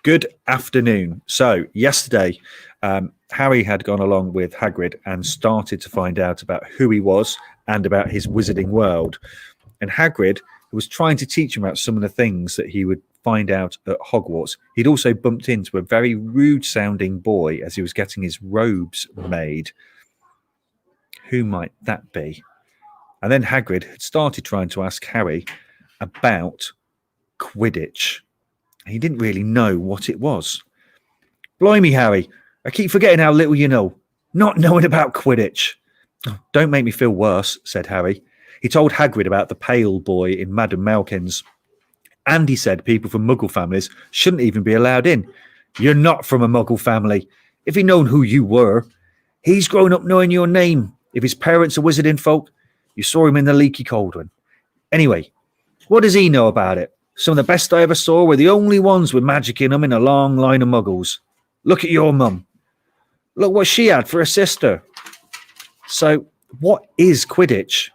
Good afternoon. So, yesterday, Harry had gone along with Hagrid and started to find out about who he was and about his wizarding world. And Hagrid was trying to teach him about some of the things that he would find out at Hogwarts. He'd also bumped into a very rude sounding boy as he was getting his robes made. Who might that be? And then Hagrid had started trying to ask Harry about Quidditch. He didn't really know what it was. Blimey, Harry, I keep forgetting how little you know. Not knowing about Quidditch. Oh, don't make me feel worse, said Harry. He told Hagrid about the pale boy in Madame Malkin's. And he said people from Muggle families shouldn't even be allowed in. You're not from a Muggle family. If he'd known who you were, he's grown up knowing your name. If his parents are wizarding folk, you saw him in the leaky cauldron. Anyway, what does he know about it? Some of the best I ever saw were the only ones with magic in them in a long line of muggles. Look at your mum. Look what she had for a sister. So, what is Quidditch?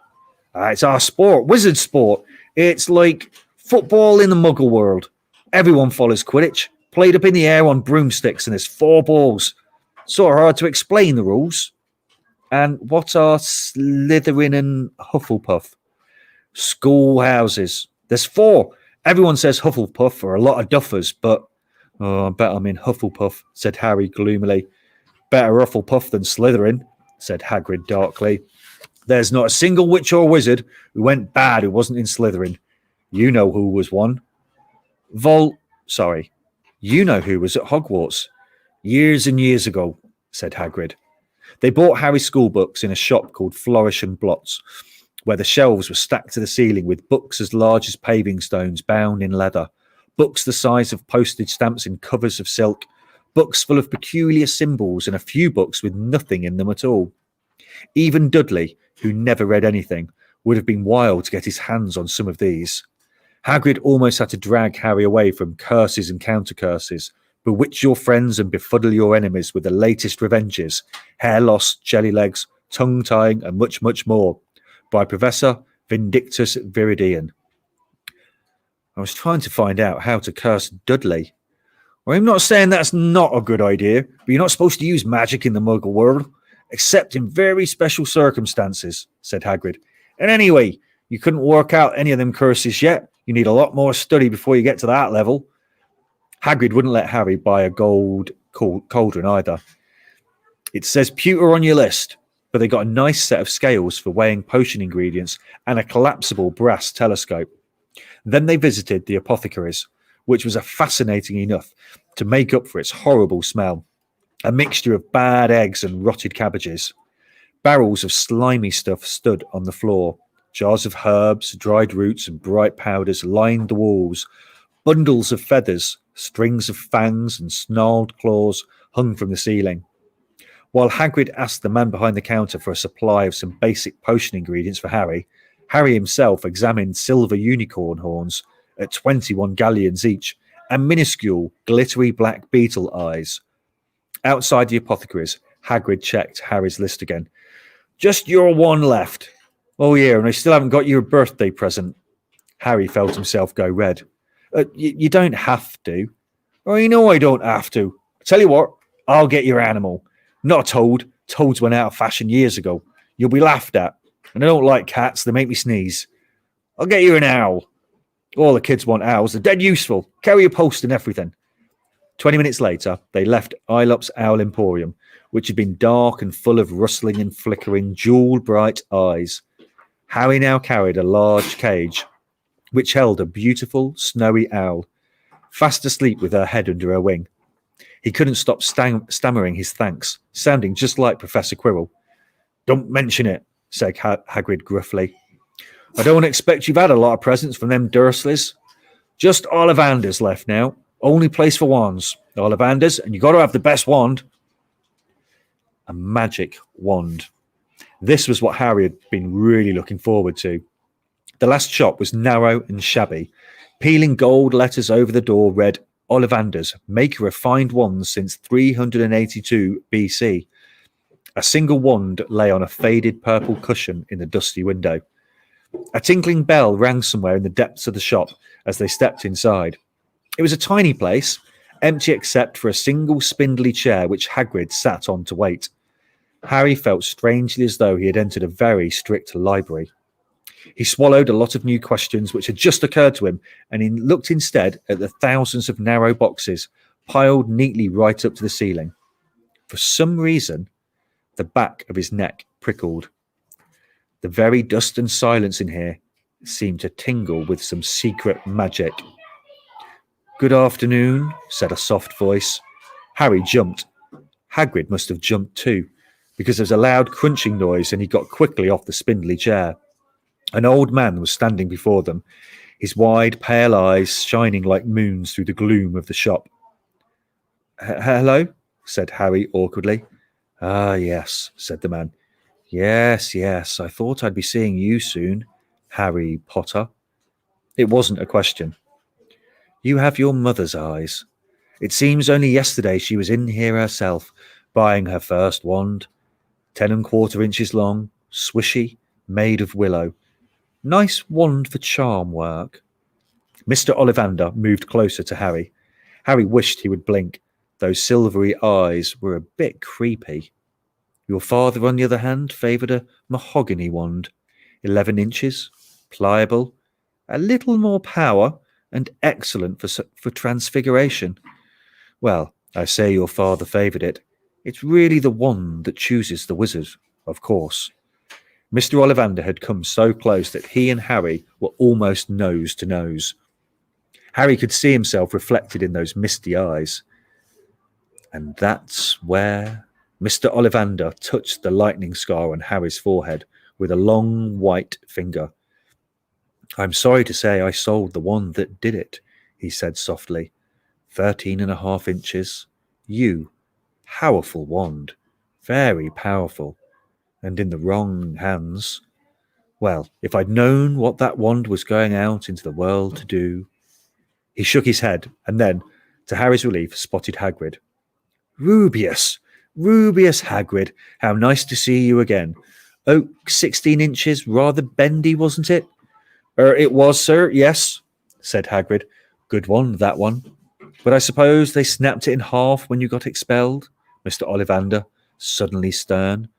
It's our sport, wizard sport. It's like football in the muggle world. Everyone follows Quidditch, played up in the air on broomsticks, and there's 4 balls. Sort of hard to explain the rules. And what are Slytherin and Hufflepuff? Schoolhouses. There's 4. Everyone says Hufflepuff are a lot of duffers, but I bet I'm in Hufflepuff, said Harry gloomily. Better Hufflepuff than Slytherin, said Hagrid darkly. There's not a single witch or wizard who went bad who wasn't in Slytherin. You know who was one. You know who was at Hogwarts. Years and years ago, said Hagrid. They bought Harry school books in a shop called Flourish and Blots, where the shelves were stacked to the ceiling with books as large as paving stones bound in leather, books the size of postage stamps in covers of silk, books full of peculiar symbols, and a few books with nothing in them at all. Even Dudley, who never read anything, would have been wild to get his hands on some of these. Hagrid almost had to drag Harry away from curses and counter-curses, bewitch your friends and befuddle your enemies with the latest revenges, hair loss, jelly legs, tongue-tying, and much, much more, by Professor Vindictus Viridian. I was trying to find out how to curse Dudley. Well, I'm not saying that's not a good idea, but you're not supposed to use magic in the Muggle world, except in very special circumstances, said Hagrid. And anyway, you couldn't work out any of them curses yet. You need a lot more study before you get to that level. Hagrid wouldn't let Harry buy a gold cauldron either. It says pewter on your list, but they got a nice set of scales for weighing potion ingredients and a collapsible brass telescope. Then they visited the apothecary's, which was fascinating enough to make up for its horrible smell, a mixture of bad eggs and rotted cabbages. Barrels of slimy stuff stood on the floor. Jars of herbs, dried roots, and bright powders lined the walls. Bundles of feathers, strings of fangs, and snarled claws hung from the ceiling. While Hagrid asked the man behind the counter for a supply of some basic potion ingredients for Harry, Harry himself examined silver unicorn horns at 21 galleons each and minuscule, glittery black beetle eyes. Outside the apothecary's, Hagrid checked Harry's list again. Just your one left. Oh, yeah, and I still haven't got you a birthday present. Harry felt himself go red. You don't have to. Oh, you know I don't have to. I tell you what, I'll get your animal. Not a toad. Toads went out of fashion years ago. You'll be laughed at. And I don't like cats. They make me sneeze. I'll get you an owl. All the kids want owls. They're dead useful. Carry a post and everything. 20 minutes later, they left Aelop's Owl Emporium, which had been dark and full of rustling and flickering, jewel-bright eyes. Harry now carried a large cage, which held a beautiful, snowy owl, fast asleep with her head under her wing. He couldn't stop stammering his thanks, sounding just like Professor Quirrell. Don't mention it, said Hagrid gruffly. I don't expect you've had a lot of presents from them Dursleys. Just Ollivanders left now. Only place for wands. Ollivanders, and you got to have the best wand. A magic wand. This was what Harry had been really looking forward to. The last shop was narrow and shabby. Peeling gold letters over the door read, Ollivanders, maker of fine wands since 382 BC. A single wand lay on a faded purple cushion in the dusty window. A tinkling bell rang somewhere in the depths of the shop as they stepped inside. It was a tiny place, empty except for a single spindly chair which Hagrid sat on to wait. Harry felt strangely as though he had entered a very strict library. He swallowed a lot of new questions which had just occurred to him, and he looked instead at the thousands of narrow boxes piled neatly right up to the ceiling. For some reason, the back of his neck prickled. The very dust and silence in here seemed to tingle with some secret magic. "Good afternoon," said a soft voice. Harry jumped. Hagrid must have jumped too, because there was a loud crunching noise and he got quickly off the spindly chair. An old man was standing before them, his wide, pale eyes shining like moons through the gloom of the shop. "Hello," said Harry awkwardly. "Ah, yes," said the man. Yes, I thought I'd be seeing you soon, Harry Potter." It wasn't a question. "You have your mother's eyes. It seems only yesterday she was in here herself, buying her first wand. 10¼ inches long, swishy, made of willow. Nice wand for charm work." Mr. Ollivander moved closer to Harry. Harry wished he would blink. Those silvery eyes were a bit creepy. "Your father, on the other hand, favoured a mahogany wand. 11 inches, pliable, a little more power, and excellent for transfiguration. Well, I say your father favoured it. It's really the wand that chooses the wizard, of course." Mr. Ollivander had come so close that he and Harry were almost nose to nose. Harry could see himself reflected in those misty eyes. And that's where Mr. Ollivander touched the lightning scar on Harry's forehead with a long white finger. "I'm sorry to say I sold the one that did it," he said softly. 13½ inches. Powerful wand. Very powerful. And in the wrong hands. Well, if I'd known what that wand was going out into the world to do." He shook his head and then, to Harry's relief, spotted Hagrid. Rubius Hagrid, how nice to see you again. Oak 16 inches, rather bendy, wasn't it?" It was, sir, yes," said Hagrid. "Good wand, that one. But I suppose they snapped it in half when you got expelled?" Mr. Ollivander, suddenly stern.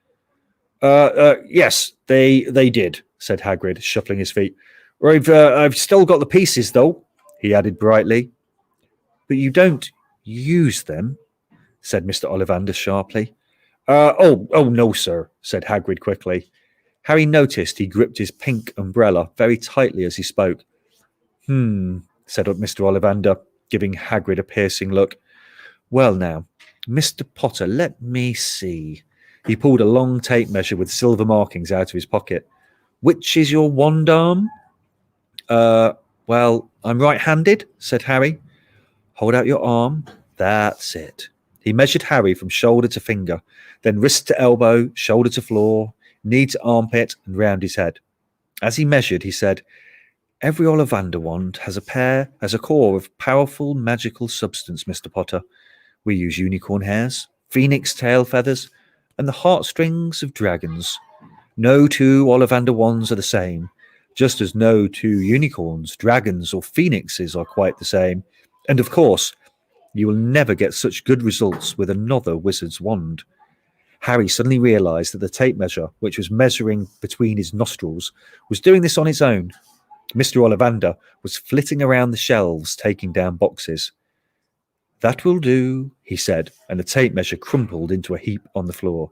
Yes, they did," said Hagrid, shuffling his feet. I've still got the pieces, though," he added brightly. "But you don't use them?" said Mr. Ollivander sharply. Oh, no, sir," said Hagrid quickly. Harry noticed he gripped his pink umbrella very tightly as he spoke. Said Mr. Ollivander, giving Hagrid a piercing look. "Well now, Mr. Potter, let me see." He pulled a long tape measure with silver markings out of his pocket. "Which is your wand arm?" Well, I'm right-handed," said Harry. "Hold out your arm. That's it." He measured Harry from shoulder to finger, then wrist to elbow, shoulder to floor, knee to armpit, and round his head. As he measured, he said, "Every Ollivander wand has a core of powerful magical substance, Mr. Potter. We use unicorn hairs, phoenix tail feathers, and the heartstrings of dragons. No two Ollivander wands are the same, just as no two unicorns, dragons, or phoenixes are quite the same. And of course, you will never get such good results with another wizard's wand." Harry suddenly realised that the tape measure, which was measuring between his nostrils, was doing this on its own. Mr. Ollivander was flitting around the shelves, taking down boxes. "That will do," he said, and the tape measure crumpled into a heap on the floor.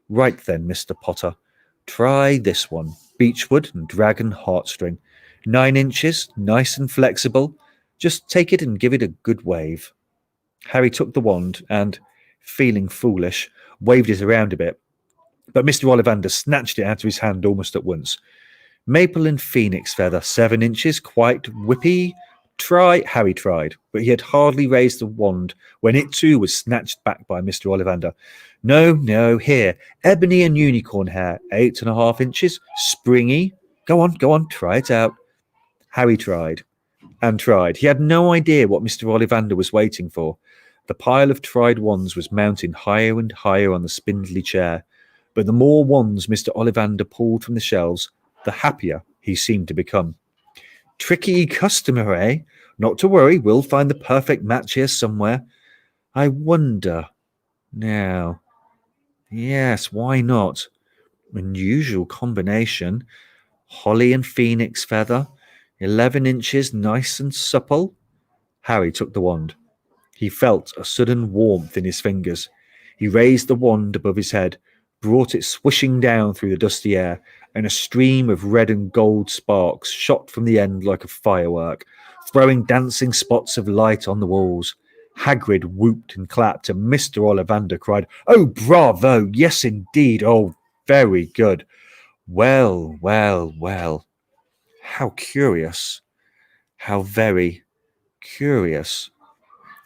"Right then, Mr. Potter, try this one, beechwood and dragon heartstring. 9 inches, nice and flexible. Just take it and give it a good wave." Harry took the wand and, feeling foolish, waved it around a bit. But Mr. Ollivander snatched it out of his hand almost at once. "Maple and phoenix feather, 7 inches, quite whippy. Try." Harry tried, but he had hardly raised the wand when it too was snatched back by Mr. Ollivander. No, here, ebony and unicorn hair, 8½ inches, springy. Go on, try it out." Harry tried and tried. He had no idea what Mr. Ollivander was waiting for. The pile of tried wands was mounting higher and higher on the spindly chair, but the more wands Mr. Ollivander pulled from the shelves, the happier he seemed to become. "Tricky customer, eh? Not to worry, we'll find the perfect match here somewhere. I wonder. Now, yes, why not? Unusual combination. Holly and phoenix feather. 11 inches, nice and supple. Harry took the wand. He felt a sudden warmth in his fingers. He raised the wand above his head, brought it swishing down through the dusty air, and a stream of red and gold sparks shot from the end like a firework, throwing dancing spots of light on the walls. Hagrid whooped and clapped, and Mr. Ollivander cried, "Oh, bravo! Yes, indeed! Oh, very good! Well, well, well! How curious! How very curious!"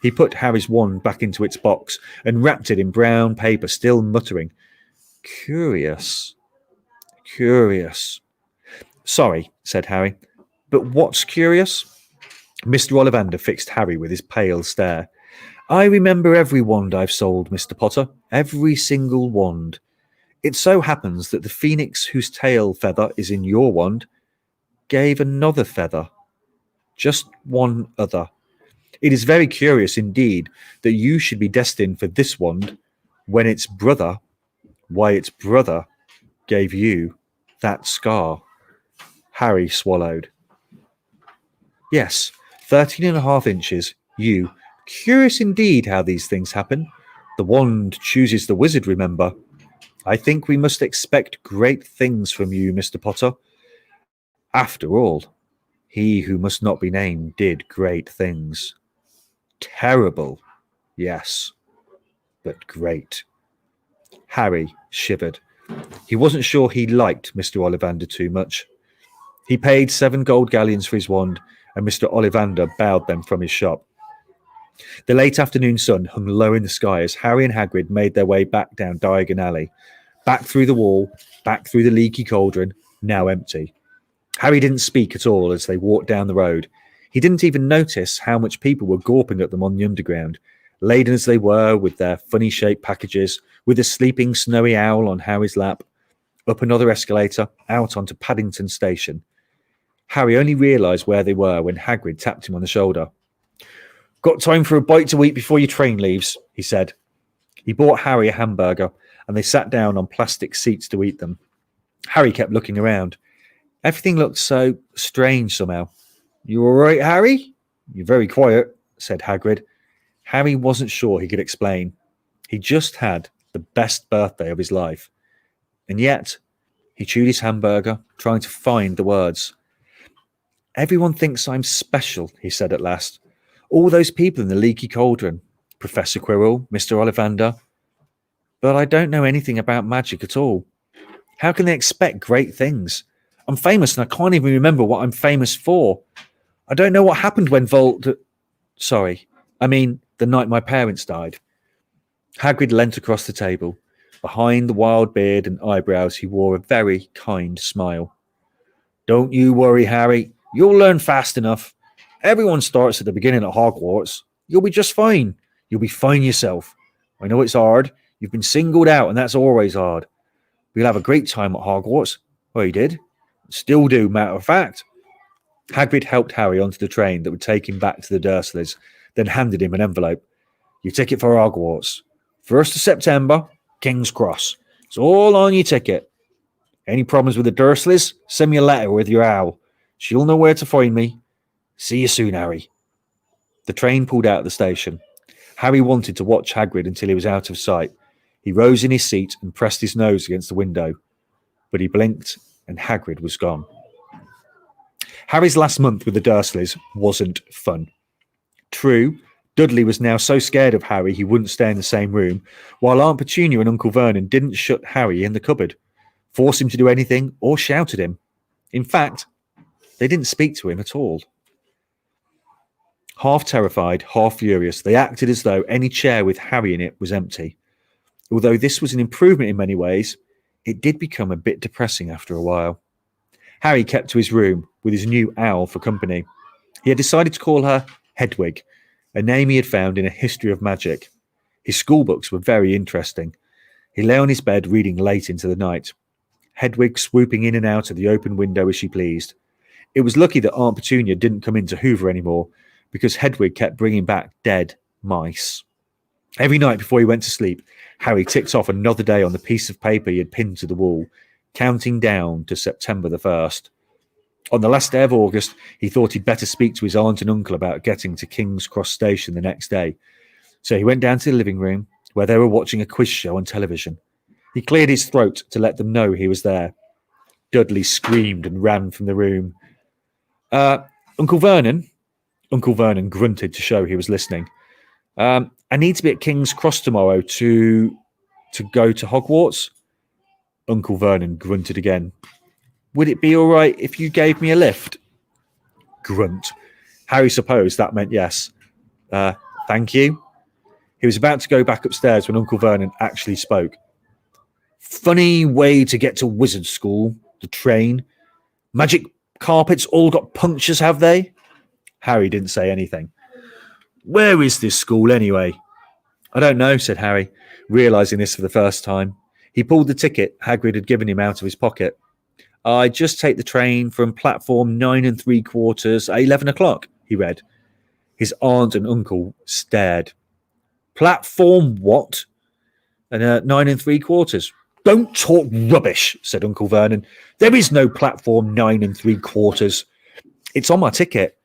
He put Harry's wand back into its box and wrapped it in brown paper, still muttering, "Curious, curious." "Sorry," said Harry, "but what's curious?" Mr. Ollivander fixed Harry with his pale stare. "I remember every wand I've sold, Mr. Potter, every single wand. It so happens that the phoenix whose tail feather is in your wand gave another feather. Just one other. It is very curious indeed that you should be destined for this wand when its brother, gave you that scar." Harry swallowed. "Yes, 13.5 inches. You. Curious indeed how these things happen. The wand chooses the wizard, remember. I think we must expect great things from you, Mr. Potter. After all, he who must not be named did great things. Terrible, yes, but great." Harry shivered. He wasn't sure he liked Mr. Ollivander too much. He paid 7 gold galleons for his wand, and Mr. Ollivander bowed them from his shop. The late afternoon sun hung low in the sky as Harry and Hagrid made their way back down Diagon Alley, back through the wall, back through the leaky cauldron, now empty. Harry didn't speak at all as they walked down the road. He didn't even notice how much people were gawping at them on the underground, laden as they were with their funny-shaped packages, with a sleeping snowy owl on Harry's lap, up another escalator, out onto Paddington Station. Harry only realised where they were when Hagrid tapped him on the shoulder. "Got time for a bite to eat before your train leaves," he said. He bought Harry a hamburger, and they sat down on plastic seats to eat them. Harry kept looking around. Everything looked so strange somehow. "You all right, Harry? You're very quiet," said Hagrid. Harry wasn't sure he could explain. He just had the best birthday of his life. And yet, he chewed his hamburger, trying to find the words. "Everyone thinks I'm special," he said at last. "All those people in the leaky cauldron, Professor Quirrell, Mr. Ollivander. But I don't know anything about magic at all. How can they expect great things? I'm famous and I can't even remember what I'm famous for. I don't know what happened when the night my parents died." Hagrid leant across the table. Behind the wild beard and eyebrows, he wore a very kind smile. "Don't you worry, Harry. You'll learn fast enough. Everyone starts at the beginning at Hogwarts. You'll be just fine. You'll be fine yourself. I know it's hard. You've been singled out, and that's always hard. We'll have a great time at Hogwarts." "Well, you did. Still do, matter of fact." Hagrid helped Harry onto the train that would take him back to the Dursleys, then handed him an envelope. "Your ticket for Hogwarts. 1st of September, King's Cross. It's all on your ticket. Any problems with the Dursleys? Send me a letter with your owl. She'll know where to find me. See you soon, Harry." The train pulled out of the station. Harry wanted to watch Hagrid until he was out of sight. He rose in his seat and pressed his nose against the window. But he blinked and Hagrid was gone. Harry's last month with the Dursleys wasn't fun. True, Dudley was now so scared of Harry he wouldn't stay in the same room, while Aunt Petunia and Uncle Vernon didn't shut Harry in the cupboard, force him to do anything, or shout at him. In fact, they didn't speak to him at all. Half terrified, half furious, they acted as though any chair with Harry in it was empty. Although this was an improvement in many ways, it did become a bit depressing after a while. Harry kept to his room with his new owl for company. He had decided to call her Hedwig, a name he had found in a history of magic. His school books were very interesting. He lay on his bed reading late into the night, Hedwig swooping in and out of the open window as she pleased. It was lucky that Aunt Petunia didn't come in to hoover anymore, because Hedwig kept bringing back dead mice. Every night before he went to sleep, Harry ticked off another day on the piece of paper he had pinned to the wall, counting down to September the 1st. On the last day of August, he thought he'd better speak to his aunt and uncle about getting to King's Cross Station the next day. So he went down to the living room, where they were watching a quiz show on television. He cleared his throat to let them know he was there. Dudley screamed and ran from the room. Uncle Vernon? Uncle Vernon grunted to show he was listening. I need to be at King's Cross tomorrow to go to Hogwarts. Uncle Vernon grunted again. Would it be all right if you gave me a lift? Grunt. Harry supposed that meant yes. Thank you. He was about to go back upstairs when Uncle Vernon actually spoke. Funny way to get to wizard school, the train. Magic carpets all got punctures, have they? Harry didn't say anything. Where is this school anyway? I don't know, said Harry, realising this for the first time. He pulled the ticket Hagrid had given him out of his pocket. I just take the train from platform 9 3/4 at 11 o'clock, he read. His aunt and uncle stared. Platform what? And 9 3/4. Don't talk rubbish, said Uncle Vernon. There is no platform 9 3/4. It's on my ticket.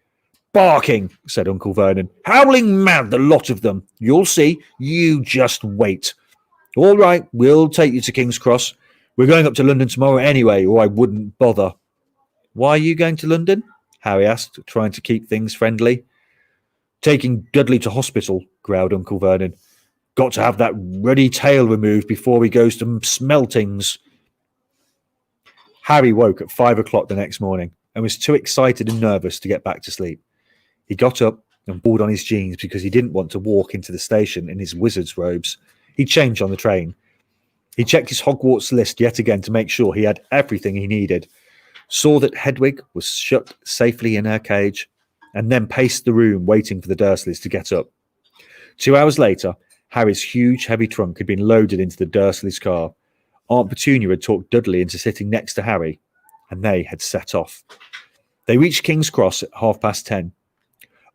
Barking, said Uncle Vernon. Howling mad, the lot of them. You'll see. You just wait. All right, we'll take you to King's Cross. We're going up to London tomorrow anyway, or I wouldn't bother. Why are you going to London? Harry asked, trying to keep things friendly. Taking Dudley to hospital, growled Uncle Vernon. Got to have that ruddy tail removed before he goes to Smeltings. Harry woke at 5 o'clock the next morning and was too excited and nervous to get back to sleep. He got up and pulled on his jeans because he didn't want to walk into the station in his wizard's robes. He changed on the train. He checked his Hogwarts list yet again to make sure he had everything he needed, saw that Hedwig was shut safely in her cage, and then paced the room waiting for the Dursleys to get up. 2 hours later, Harry's huge, heavy trunk had been loaded into the Dursleys' car. Aunt Petunia had talked Dudley into sitting next to Harry, and they had set off. They reached King's Cross at 10:30.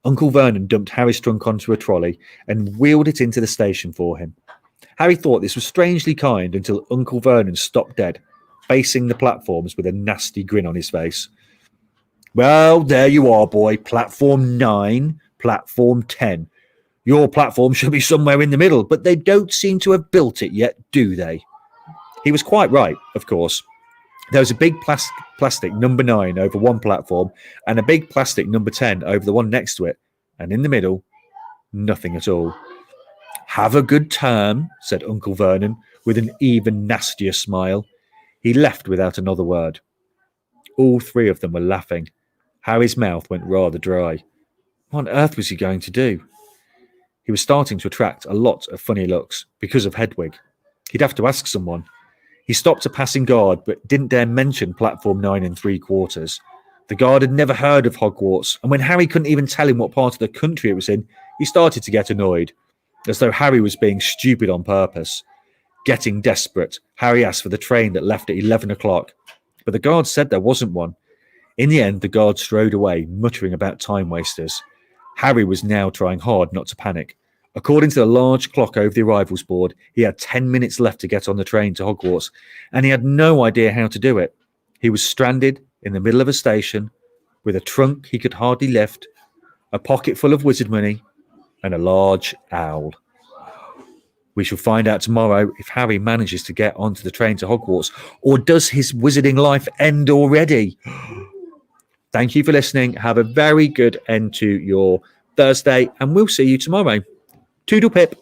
Uncle Vernon dumped Harry's trunk onto a trolley and wheeled it into the station for him. Harry thought this was strangely kind until Uncle Vernon stopped dead, facing the platforms with a nasty grin on his face. Well, there you are, boy. Platform 9, platform 10. Your platform should be somewhere in the middle, but they don't seem to have built it yet, do they? He was quite right, of course. There was a big plastic number 9 over one platform and a big plastic number 10 over the one next to it, and in the middle, nothing at all. Have a good term, said Uncle Vernon, with an even nastier smile. He left without another word. All three of them were laughing. Harry's mouth went rather dry. What on earth was he going to do? He was starting to attract a lot of funny looks because of Hedwig. He'd have to ask someone. He stopped a passing guard, but didn't dare mention platform 9 3/4. The guard had never heard of Hogwarts, and when Harry couldn't even tell him what part of the country it was in, he started to get annoyed, as though Harry was being stupid on purpose. Getting desperate, Harry asked for the train that left at 11 o'clock, but the guard said there wasn't one. In the end, the guard strode away, muttering about time wasters. Harry was now trying hard not to panic. According to the large clock over the arrivals board, he had 10 minutes left to get on the train to Hogwarts, and he had no idea how to do it. He was stranded in the middle of a station, with a trunk he could hardly lift, a pocket full of wizard money, and a large owl. We shall find out tomorrow if Harry manages to get onto the train to Hogwarts, or does his wizarding life end already? Thank you for listening. Have a very good end to your Thursday, and we'll see you tomorrow. Toodle pip.